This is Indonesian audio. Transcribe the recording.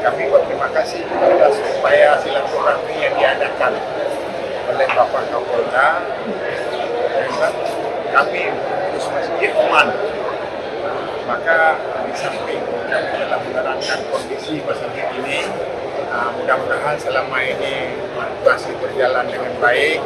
Kami berterima kasih atas upaya silaturahmi yang diadakan oleh Bapak Kapolda dengan kami urus masjid aman. Maka di samping kami telah menerangkan kondisi masjid ini, mudah-mudahan selama ini masih berjalan dengan baik.